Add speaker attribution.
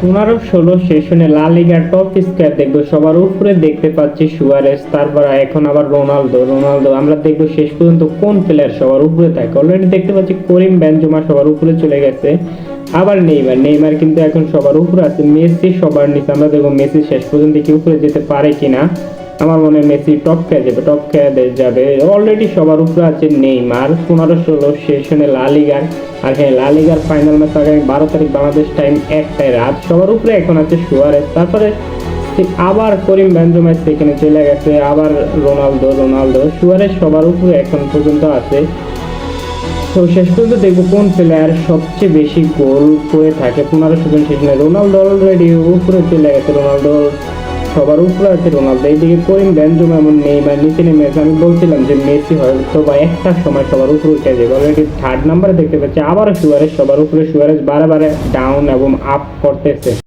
Speaker 1: 15-16 সেশনে লা লিগার টপ স্কোয়ার দেখবো, সবার উপরে দেখতে পাচ্ছি সুয়ারেস, তারপর এখন আবার রোনালদো আমরা দেখবো শেষ পর্যন্ত কোন প্লেয়ার সবার উপরে থাকে। অলরেডি দেখতে পাচ্ছি করিম বেনজেমা সবার উপরে চলে গেছে, আবার নেইমার কিন্তু এখন সবার উপরে আছে, মেসি সবার নিচে। আমরা দেখবো মেসি শেষ পর্যন্ত কি উপরে যেতে পারে কিনা। আমার মনে হয় মেসি টপ খেয়ে যাবে। অলরেডি সবার উপরে আছে নেইমার। 15-16 সেশনে লা লিগার, আর হ্যাঁ লা লিগার ফাইনাল ম্যাচ আগামী 12 তারিখ বাংলাদেশ টাইম 1টায় রাত। সবার উপরে এখন আছে সুয়ারেস, তারপরে আবার করিম বেনজেমা সেখানে চলে গেছে, আবার রোনালদো সুয়ারেস সবার উপরে এখন পর্যন্ত আছে। তো শেষ পর্যন্ত দেখবো কোন প্লেয়ার সবচেয়ে বেশি গোল করে থাকে 15 সেশনে। রোনালদো অলরেডি উপরে চলে গেছে, রোনালদো সবার উপরে আছে রোনালদো। এইদিকে করিম বেনজেমা এবং নেইমার নিচে নেমে আছে। আমি বলছিলাম যে মেসি হয়তো বা একটা সময় সবার উপরে উঠে যাবে। অলরেডি 3rd নাম্বারে দেখতে পাচ্ছি আবারও সুয়ারেস সবার উপরে। সুয়ারেস বারে ডাউন এবং আপ করতেছে।